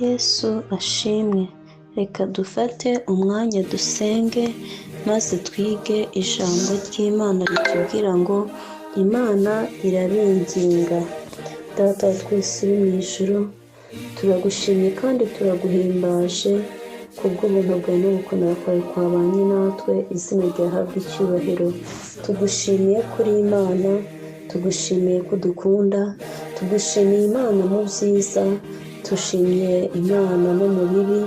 Yesu ashimwe. Reka dufate umwanya dusenge maze twige ijambo ry'Imana ritubwira ngo Imana irabinginga. Data wa twese uri mu ijuru, turagushimye kandi turaguhimbaje kubw'ubuntu bwawe n'ugukomera kwawe kwabanye natwe, izina ryahabwa icyubahiro. Tugushimiye kuri Imana, tugushimiye ko dukunda, tugushimiye Imana mu byiza, tushimiye Imana no mu bibi,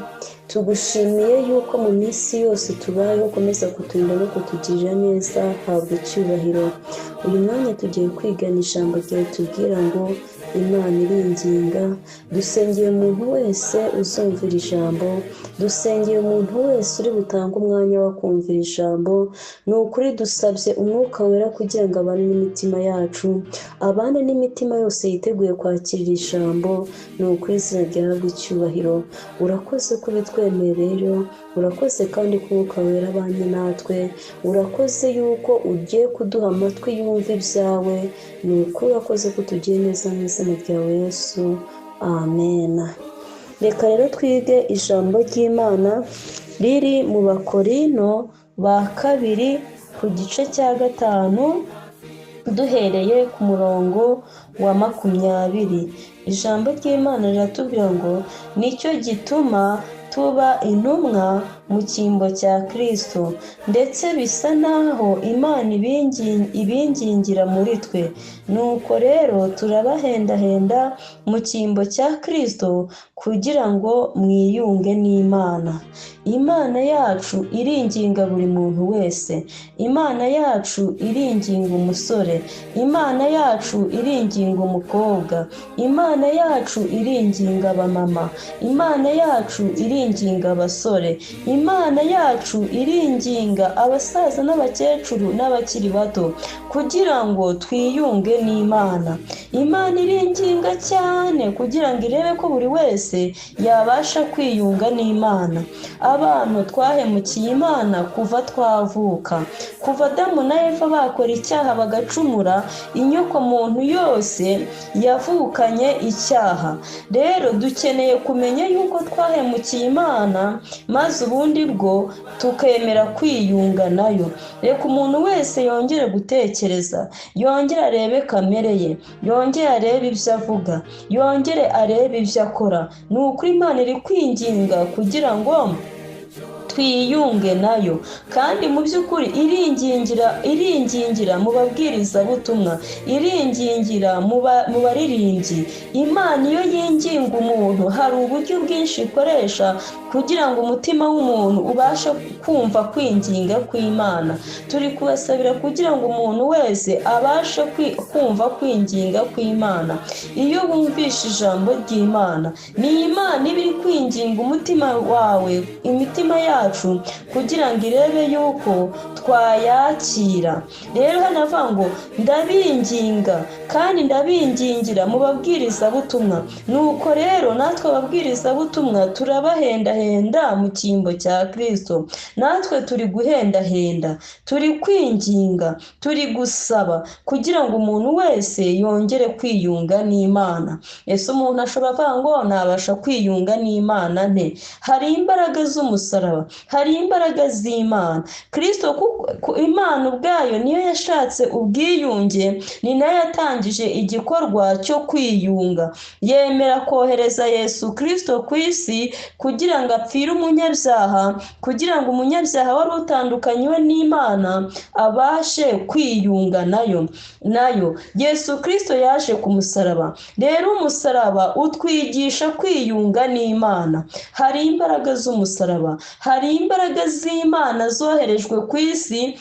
tugushimiye yuko mu minsi yose tubayeho ukomeza kuturinda no kutugirira neza. Habwa icyubahiro. Uyu mwanya tugiye kwigana ijambo ryawe tubwira ngo Imana iringinga. Dusengeye umuntu wese uzumvira ijambo, dusengeye umuntu wese uri butange umwanya wo kumvira ijambo. Ni ukuri dusabye umwuka wera kugira ngo abane n'imitima yacu, abane n'imitima yose yiteguye kwakira ijambo. Ni ukuri izina ryahabwa icyubahiro. Urakoze ko ubitwemereye, urakoze kandi ko umwuka wera abanye natwe, urakoze yuko ugiye kuduha amatwi yumva ibyawe. Ni ukuri urakoze ko tugiye neza mu izina ryawe Yesu, amen. Reka rero twige ijambo ry'Imana riri mu Bakorino ba kabiri ku gice cya 5 duhereye ku murongo wa 20. Ijambo ry'Imana riratubwira ngo nicyo gituma tuba intumwa mu cyimbo cya Kristo, ndetse bisa naho Imana ibingingira muri twe. Nuko rero turabahendahenda mu cyimbo cya Kristo kugira ngo mwiyunge n'Imana. Imana yacu iringinga buri muntu wese. Imana yacu iringinga umusore, Imana yacu iringinga umukobwa, Imana yacu iringinga abamama, Imana yacu iringinga abasore, Imana yacu iringinga abasaza n'abakecuru n'abakiri bato kugira ngo twiyunge n'Imana. Imana iringinga cyane kugira ngo irebe ko buri wese yabasha kwiyunga n'Imana. Abantu twahemukiye Imana kuva twavuka, kuva Adamu na Eva bakora icyaha bagacumura, inyoko muntu yose yavukanye icyaha. Rero dukeneye kumenya yuko twahemukiye Imana, maze ubundi bwo tukemera kwiyunga nayo. Reka umuntu wese yongere gutekereza, yongere arebe kamere ye, yongere arebe ibyo avuga, yongere arebe ibyo akora. Ni ukuri Imana iri kwinginga kugira ngo twiyunge nayo, kandi mu by'ukuri iringingira mu babwirizabutumwa, iringingira mu baririmbyi. Imana iyo yinginga umuntu hari uburyo bwinshi ikoresha kugira ngo umutima w'umuntu ubashe kumva kwinginga kw'Imana. Turi kubasabira kugira ngo umuntu wese abashe kumva kwinginga kw'Imana. Iyo wumvishe ijambo ry'Imana, ni Imana iba iri kwinginga umutima wawe, imitima yacu, kugira ngo irebe yuko twayakira. Rero hano avuga ngo ndabinginga kandi ndabingingira mu babwirizabutumwa. Nuko rero natwe ababwirizabutumwa turabahendahenda mu cyimbo cya Kristo. Natwe turi guhendahenda, turi kwinginga, turi gusaba kugira ngo umuntu wese yongere kwiyunga n'Imana. Ese umuntu ashobora kuvuga ngo nabasha kwiyunga n'Imana nte? Hari imbaraga z'umusaraba, hari imbaraga z'Imana. Kristo Imana ubwayo niyo yashatse ubwiyunge, ni nayo yatangije igikorwa cyo kwiyunga. Yemera kohereza Yesu Kristo ku isi kugira ngo apfire umunyabyaha, kugira ngo umunyabyaha wari utandukanywe n'Imana abashe kwiyunga nayo. Yesu Kristo yaje ku musaraba. Rero umusaraba utwigisha kwiyunga n'Imana. Hari imbaraga z'umusaraba, hari imbaraga z'Imana zoherejwe ku isi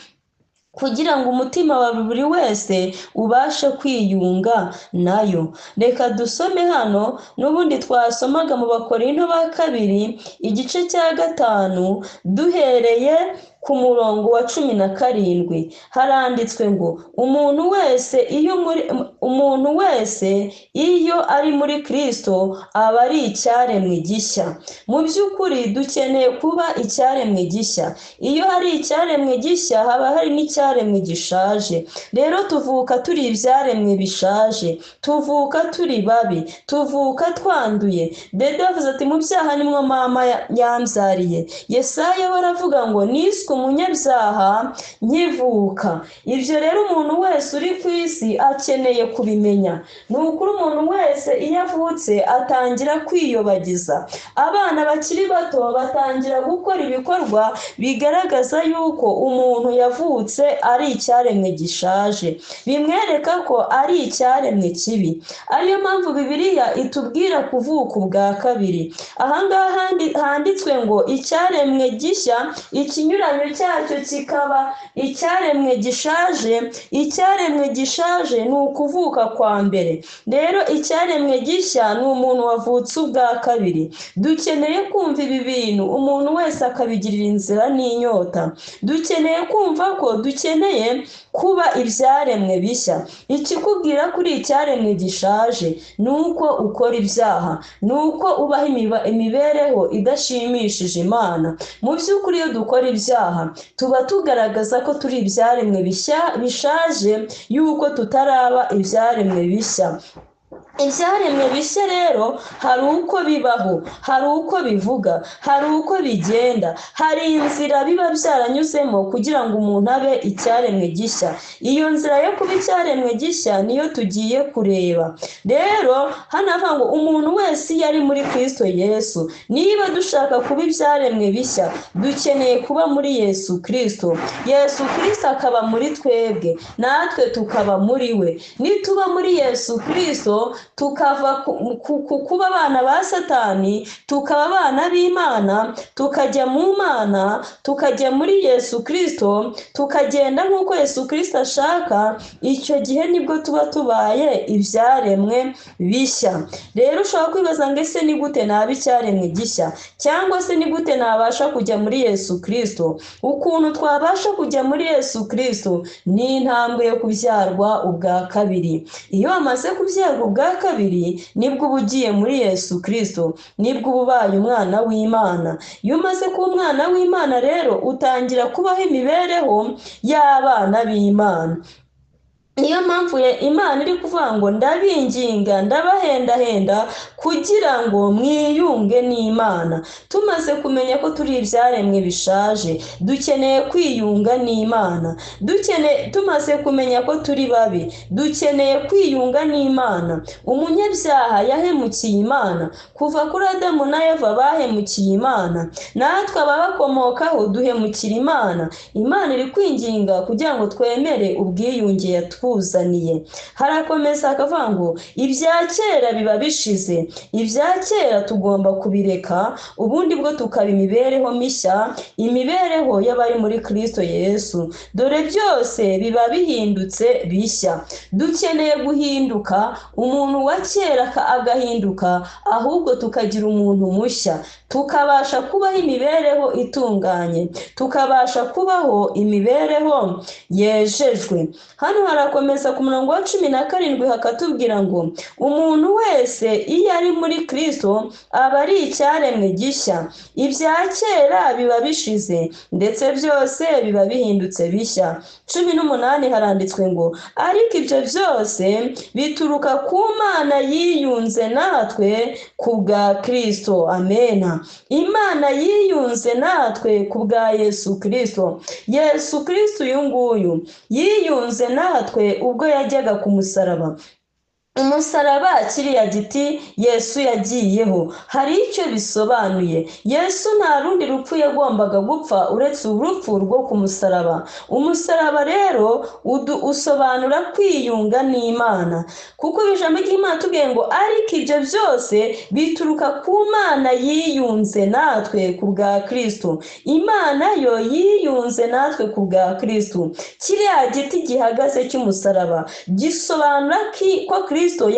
kugira ngo umutima wa buri wese ubashe kwiyunga nayo. Reka dusome hano n'ubundi twasomaga mu Bakorino ba kabiri igice cya 5 duhereye ku murongo wa 17 haranditswe ngo umuntu wese iyo ari muri Kristo aba ari icyaremwe gishya. Mu by'ukuri dukeneye kuba icyaremwe gishya. Iyo hari icyaremwe gishya haba hari n'icyaremwe gishaje. Rero tuvuka turi ibyaremwe bishaje, tuvuka turi babi, tuvuka twanduye. Dede yavuze ati mu byaha nimwo mama yambyariye. Yesaya baravuga ngo niswe umunyabyaha nkivuka. Ibyo rero umuntu wese uri ku isi akeneye kubimenya. Ni ukuri umuntu wese iyo avutse atangira kwiyobagiza. Abana bakiri bato batangira gukora ibikorwa bigaragaza yuko umuntu yavutse ari icyaremwe gishaje, bimwereka ko ari icyaremwe kibi. Ariyo mpamvu Bibiliya itubwira kuvuka ubwa kabiri. Ahangaha handitswe ngo icyaremwe gishya, ikinyuranyo cyacyo kikaba icyaremwe gishaje. Icyaremwe gishaje ni ukuvuka kwa mbere. Rero icyaremwe gishya ni umuntu wavutse ubwa kabiri. Dukeneye kumva ibi bintu umuntu wese akabigirira inzira n'inyota. Dukeneye kumva ko dukeneye kuba ibyaremwe bishya. Ikikubwira kuri icyaremwe gishaje ni uko ukora ibyaha, ni uko ubaho imibereho idashimishije Imana. Mu by'ukuri iyo dukora ibyaha tuba tugaragaza ko turi ibyaremwe bishaje, yuko tutaraba ibyaremwe bishya. Ibyaremwe bishya rero hari uko bibaho, hari uko bivuga, hari uko bigenda, hari inzira biba byaranyuzemo kugira ngo umuntu abe icyaremwe gishya. Iyo nzira yo kuba icyaremwe gishya niyo tugiye kureba. Rero hano havuga ngo umuntu wese iyo ari muri Kristo Yesu. Niba dushaka kuba ibyaremwe bishya dukeneye kuba muri Yesu Kristo. Yesu Kristo akaba muri twebwe, natwe tukaba muri we. Nituba muri Yesu Kristo tukava kuba abana ba Satani tukaba abana b'Imana, tukajya mu Mana, tukajya muri Yesu Kristo, tukagenda nk'uko Yesu Kristo ashaka. Icyo gihe nibwo tuba tubaye ibyaremwe bishya. Rero ushobora kwibaza ngo ese ni gute naba icyaremwe gishya, cyangwa se ni gute nabasha kujya muri Yesu Kristo? Ukuntu twabasha kujya muri Yesu Kristo ni intambwe yo kubyarwa ubwa kabiri. Iyo wamaze kubyarwa ubwa kabiri nibwo uba ugiye muri Yesu Kristo, nibwo uba ubaye umwana w'Imana. Iyo umaze kuba umwana w'Imana rero utangira kubaho imibereho y'abana b'Imana. Niyo mpamvu Imana iri kuvuga ngo ndabinginga, ndabahendahenda kugira ngo mwiyunge n'Imana. Tumaze kumenya ko turi ibyaremwe bishaje, dukeneye kwiyunga n'Imana. Tumaze kumenya ko turi babi, dukeneye kwiyunga n'Imana. Umunyabyaha yahemukiye Imana. Kuva kuri Adamu na Eva bahemukiye Imana, natwe ababakomokaho duhemukira Imana. Imana iri kwinginga kugira ngo twemere ubwiyunge yatwuzaniye. Harakomeza akavuga ngo ibya kera biba bishize, ibya kera tugomba kubireka, ubundi bwo tukaba imibereho mishya, imibereho y'abari muri Kristo Yesu. Dore byose biba bihindutse bishya. Dukeneye guhinduka, umuntu wa kera agahinduka, ahubwo tukagira umuntu mushya, tukabasha kubaho imibereho itunganye, tukabasha kubaho imibereho yejejwe. Hano harakomeza ku murongo wa 17 hakatubwira ngo umuntu wese iyo ari muri Kristo aba ari icyaremwe gishya. Ibya kera biba bishize ndetse byose biba bihindutse bishya. 18 haranditswe ngo ariko ibyo byose bituruka ku Mana yiyunze natwe ku bwa Kristo. Amena. Imana yiyunze natwe ku bwa Yesu Kristo. Yesu Kristo uyu nguyu yiyunze natwe ubwo yajyaga ku musaraba. Umusaraba kiriya giti Yesu yagiyeho hari icyo bisobanuye. Yesu nta rundi rupfu yagombaga gupfa uretse urupfu rwo ku musaraba. Umusaraba rero usobanura kwiyunga n'Imana, kuko ijambo ry'Imana tubwiye ngo ariko ibyo byose bituruka ku Mana yiyunze natwe ku bwa Kristo. Imana yo yiyunze natwe ku bwa Kristo. Kiriya giti gihagaze cy'umusaraba gisobanura ko Kristo Kristo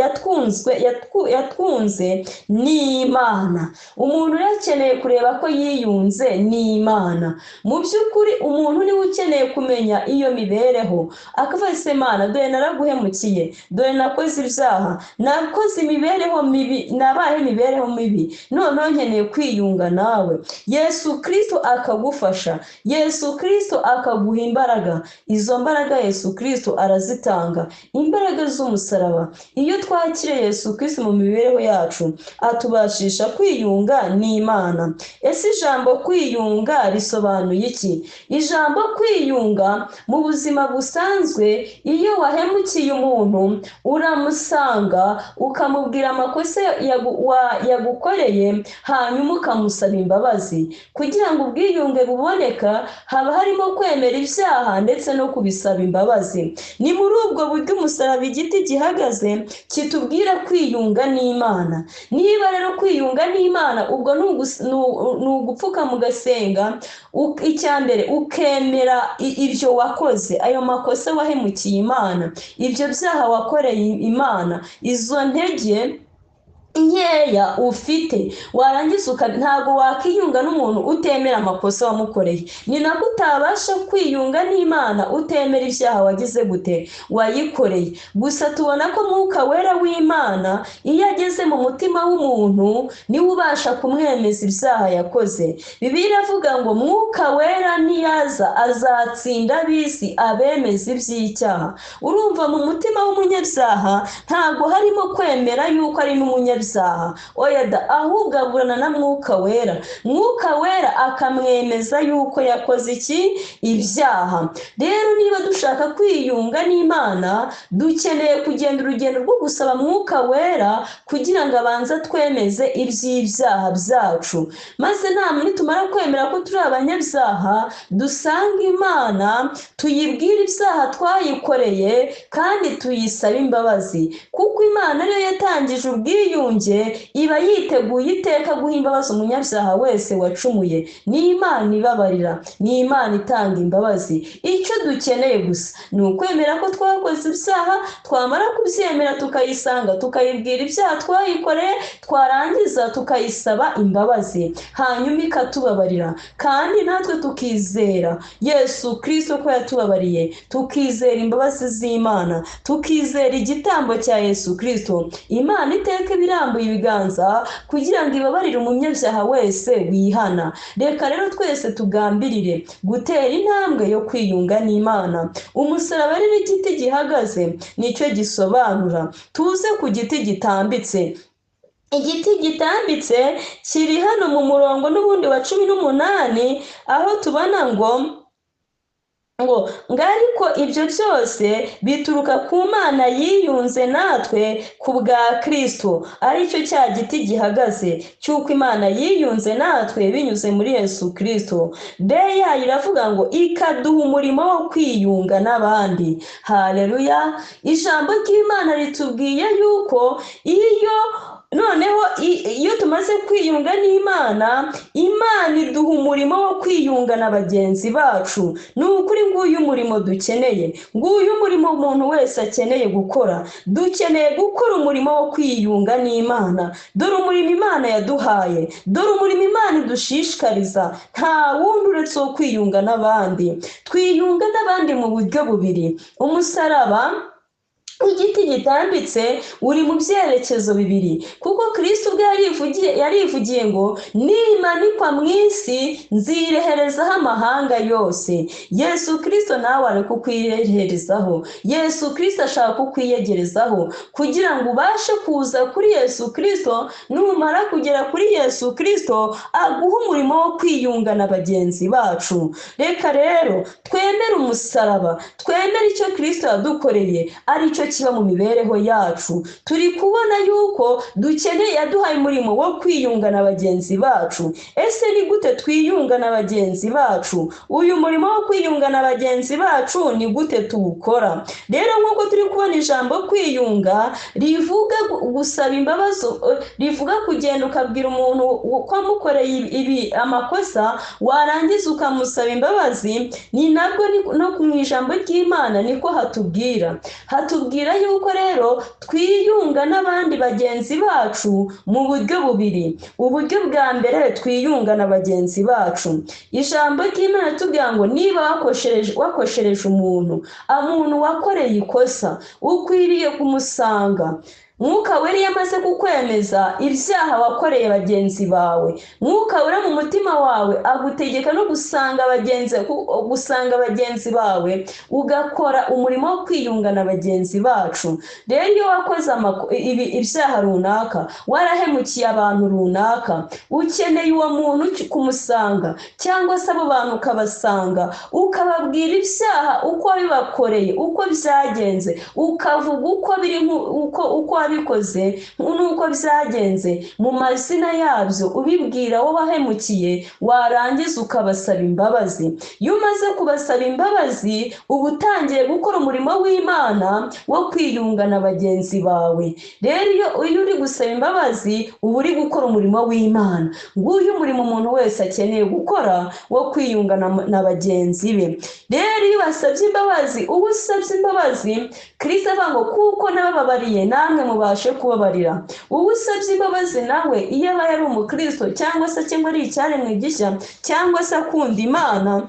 yatwunze n'Imana. Umuntu yakeneye kureba ko yiyunze n'Imana. Mu by'ukuri umuntu niwe ukeneye kumenya iyo mibereho, akavuga ese Mana, dore naraguhemukiye, dore nakoze ibyaha, nakoze imibereho mibi, nabaye imibereho mibi, noneho nkeneye kwiyunga nawe. Yesu Kristo akagufasha, Yesu Kristo akaguha imbaraga. Izo mbaraga Yesu Kristo arazitanga, imbaraga z'umusaraba. Iyo twakiriye Yesu Kristo mu mibereho yacu, atubashisha kwiyunga n'Imana. Ese ijambo kwiyunga risobanuye iki? Ijambo kwiyunga mu buzima busanzwe, iyo wahemukiye umuntu uramusanga ukamubwira amakosa yagukoreye, hanyuma ukamusaba imbabazi. Kugira ngo ubwiyunge buboneka, haba harimo kwemera ibyaha ndetse no kubisaba imbabazi. Ni muri ubwo buryo umusaraba, igiti gihagaze, kitubwira kwiyunga n'Imana. Niba rero kwiyunga n'Imana ubwo ni ugupfuka mu gasenga, icya mbere ukemera ibyo wakoze, ayo makosa wahemukiye Imana, ibyo byaha wakoreye Imana, izo ntege nkeya ufite, warangiza ntabwo wakiyunga n'umuntu utemera amakosa wamukoreye. Ni nako utabasha kwiyunga n'Imana utemera ibyaha wagize gute, wayikoreye. Gusa tubona ko Mwuka Wera w'Imana iyo ageze mu mutima w'umuntu niwe ubasha kumwemeza ibyaha yakoze. Bibiliya iravuga ngo Mwuka Wera niyaza azatsinda ab'isi abemeza iby'icyaha. Urumva mu mutima w'umunyabyaha ntabwo harimo kwemera yuko ari n'umunyabyaha, oya da, ahubwo aburana na Mwuka Wera. Mwuka Wera akamwemeza yuko yakoze iki, ibyaha. Rero niba dushaka kwiyunga n'Imana, dukeneye kugenda urugendo rwo gusaba Mwuka Wera kugira ngo abanze twemeze iby'ibyaha byacu, maze nitumara kwemera ko turi abanyabyaha, dusanga Imana, tuyibwire ibyaha twayikoreye kandi tuyisaba imbabazi. Kuko Imana ariyo yatangije ubwiyunge, iba yiteguye iteka guha imbabazi umunyabyaha wese wacumuye. Ni Imana ibabarira, ni Imana itanga imbabazi. Icyo dukeneye gusa ni ukwemera ko twakoze ibyaha, twamara kubyemera tukayisanga, tukayibwira ibyaha twayikoreye, twarangiza tukayisaba imbabazi, hanyuma ikatubabarira. Kandi natwe tukizera Yesu Kristo ko yatubabariye, tukizera imbabazi z'Imana, tukizera igitambo cya Yesu Kristo. Imana iteka ibirambuye ibiganza kugira ngo ibabarire umunyabyaha wese wihana. Reka rero twese tugambirire gutera intambwe yo kwiyunga n'Imana. Umusaraba rero igiti gihagaze nicyo gisobanura. Tuze ku giti gitambitse. Igiti gitambitse kiri hano mu murongo n'ubundi wa 18, aho tubona ngo ariko ibyo byose bituruka ku Mana yiyunze natwe ku bwa Kristo, aricyo cya giti gihagaze cy'uko Imana yiyunze natwe binyuze muri Yesu Kristo. Yayo iravuga ngo ikaduha umurimo wo kwiyunga n'abandi. Haleluya! Ijambo ry'Imana ritubwiye yuko iyo tumaze kwiyunga n'Imana, Imana iduha umurimo wo kwiyunga na bagenzi bacu. Ni ukuri nguyu umurimo dukeneye, nguyu umurimo umuntu wese akeneye gukora. Dukeneye gukora umurimo wo kwiyunga n'Imana. Dore umurimo Imana yaduhaye, dore umurimo Imana idushishikariza, nta wundi uretse wo kwiyunga n'abandi. Twiyunga n'abandi mu buryo bubiri. Umusaraba igiti gitambitse uri mu byerekezo bibiri, kuko Kristo ubwe yarivugiye ngo nimanikwa mu isi nzireherezaho amahanga yose. Yesu Kristo nawe ari kukwireherezaho. Yesu Kristo ashaka kukwiyegerezaho kugira ngo ubashe kuza kuri Yesu Kristo. Numara kugera kuri Yesu Kristo aguha umurimo wo kwiyunga na bagenzi bacu. Reka rero twemere umusaraba, twemere icyo Kristo yadukoreye aricyo kiba mu mibereho yacu. Turi kubona yuko dukeneye, yaduhaye umurimo wo kwiyunga na bagenzi bacu. Ese ni gute twiyunga na bagenzi bacu? Uyu murimo wo kwiyunga na bagenzi bacu ni gute tuwukora? Rero nk'uko turi kubona ijambo kwiyunga rivuga gusaba imbabazi, rivuga kugenda ukabwira umuntu ko amukoreye ibi amakosa, warangiza ukamusaba imbabazi. Ni nabwo no mu ijambo ry'Imana niko hatubwira atubwira yuko rero twiyunga n'abandi bagenzi bacu mu buryo bubiri. Uburyo bwa mbere twiyunga na bagenzi bacu, ijambo ry'Imana tubwira ngo niba wakoshereje umuntu wakoreye ikosa, ukwiriye kumusanga. Mwuka wera iyo amaze kukwemeza ibyaha wakoreye bagenzi bawe, Mwuka wera mu mutima wawe agutegeka no gusanga bagenzi bawe, ugakora umurimo wo kwiyunga na bagenzi bacu. Rero iyo wakoze ibyaha runaka, warahemukiye abantu runaka, ukeneye uwo muntu kumusanga, cyangwa se abo bantu ukabasanga, ukababwira ibyaha uko bibakoreye, uko byagenze, ukavuga uko biri uko wabikoze nuko byagenze mu mazina yabyo, ubibwira wowe wahemukiye, warangiza ukabasaba imbabazi. Iyo umaze kubasaba imbabazi, uba utangiye gukora umurimo w'Imana wo kwiyunga na bagenzi bawe. Rero iyo uri gusaba imbabazi, uba uri gukora umurimo w'Imana. Nguyu umurimo umuntu wese akeneye gukora wo kwiyunga na bagenzi be. Rero iyo basabye imbabazi, uba usabye imbabazi, Kristo avuga ngo kuko nabababariye namwe mubashe kubabarira. Ubu usabye imbabazi nawe iyo aba yari umukristo, cyangwa se ari icyaremwe gishya, cyangwa se akunda Imana,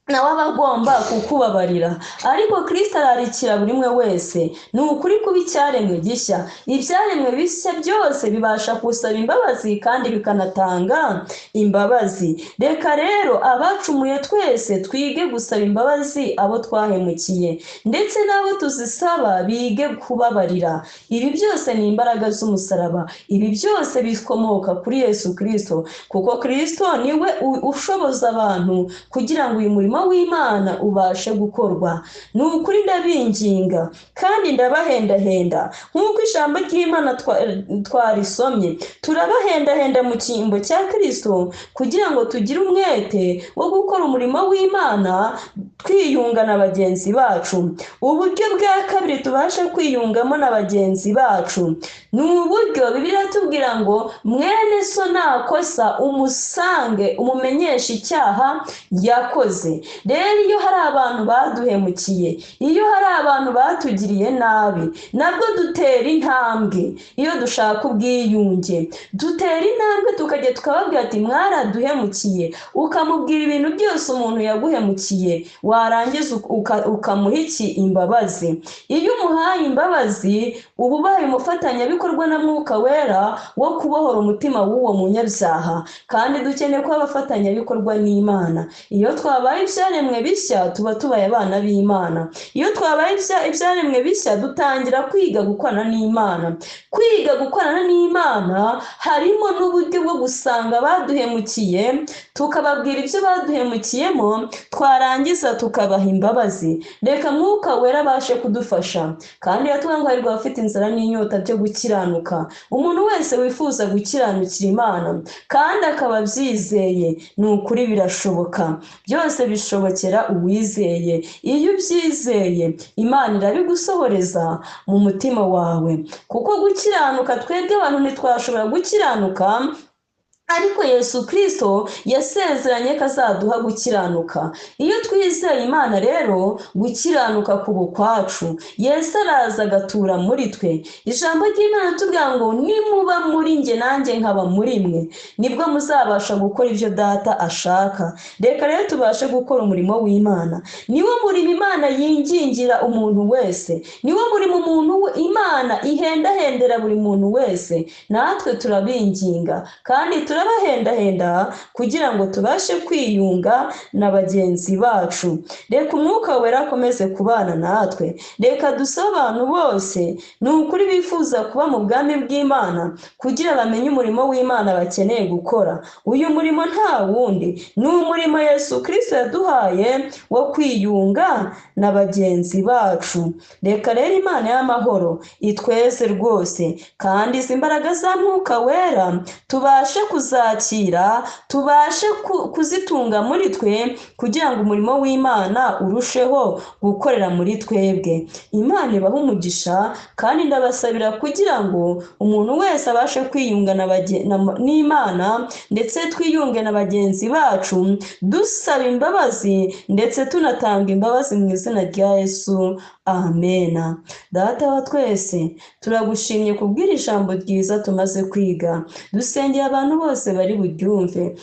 nawe aba agomba kukubabarira. Ariko Kristo ararikira buri umwe wese, ni ukuri kuba icyaremwe gishya. Ibyaremwe bishya byose bibasha gusaba imbabazi kandi bikanatanga imbabazi. Reka rero abacumuye twese twige gusaba imbabazi abo twahemukiye, ndetse n'abo tuzisaba bige kubabarira. Ibi byose ni imbaraga z'umusaraba. Ibi byose bikomoka kuri Yesu Kristo, kuko Kristo niwe ushoboza abantu kugira ngo uyu murimo w'Imana ubashe gukorwa. Ni ukuri ndabinginga kandi ndabahendahenda, nk'uko ijambo ry'Imana twarisomye, turabahendahenda mu cyimbo cya Kristo kugira ngo tugire umwete wo gukora umurimo w'Imana twiyunga na bagenzi bacu. Uburyo bwa kabiri tubashe kwiyungamo na bagenzi bacu ni uburyo Bibiliya tubwira ngo mwene so nakosa umusange umumenyeshe icyaha yakoze. Rero iyo hari abantu baduhemukiye, iyo hari abantu batugiriye nabi, nabwo dutera intambwe. Iyo dushaka ubwiyunge, dutera intambwe tukajya tukababwira ati mwaraduhemukiye, ukamubwira ibintu byose umuntu yaguhemukiye, warangiza ukamuha imbabazi. Iyo umuhaye imbabazi, uba ubaye umufatanyabikorwa na Mwuka wera wo kubohora umutima w'uwo munyabyaha, kandi dukeneye kuba abafatanyabikorwa n'Imana. Iyo twabaye ibyaremwe bishya, tuba tubaye abana b'Imana. Iyo twabaye ibyaremwe bishya, dutangira kwiga gukorana n'Imana. Kwiga gukorana n'Imana harimo n'uburyo bwo gusanga abaduhemukiye, tukababwira ibyo baduhemukiyemo, twarangiza tukabaha imbabazi. Reka Mwuka wera abashe kudufasha, kandi yatubwiye ngo harirwa abafite inzara n'inyota byo gukiranuka. Umuntu wese wifuza gukiranukira Imana kandi akaba abyizeye, ni ukuri birashoboka. Byose bishobokera uwizeye. Iyo ubyizeye, Imana irabigusohoreza mu mutima wawe, kuko gukiranuka, twebwe abantu ntitwashobora gukiranuka, ariko Yesu Kristo yasezeranye ko azaduha gukiranuka. Iyo twizeye Imana rero, gukiranuka kuba kwacu. Yesu araza agatura muri twe. Ijambo ry'Imana tubwira ngo nimuba muri njye nanjye nkaba muri mwe, nibwo muzabasha gukora ibyo Data ashaka. Reka rero tubashe gukora umurimo w'Imana. Niwo murimo Imana yingingira umuntu wese, niwo murimo Imana ihendahendera buri muntu wese. Natwe turabinginga kandi turabahendahenda kugira ngo tubashe kwiyunga na bagenzi bacu. Reka Umwuka wera akomeze kubana natwe. Reka dusabe abantu bose ni ukuri bifuza kuba mu bwami bw'Imana kugira bamenye umurimo w'Imana bakeneye gukora. Uyu murimo nta wundi, ni umurimo Yesu Kristo yaduhaye wo kwiyunga na bagenzi bacu. Reka rero Imana y'amahoro itweze rwose, kandi izi mbaraga za Mwuka wera tubashe kuzakira tubashe kuzitunga muri twe kugira ngo umurimo w'Imana urusheho gukorera muri twebwe. Imana ibahe umugisha kandi ndabasabira kugira ngo umuntu wese abashe kwiyunga n'Imana ndetse twiyunge na bagenzi bacu dusaba imbabazi ndetse tunatanga imbabazi mu izina rya Yesu. Amen. Data wa twese turagushimye kubw'iri jambo ryiza tumaze kwiga. Dusengeye abantu bose bari buryumve.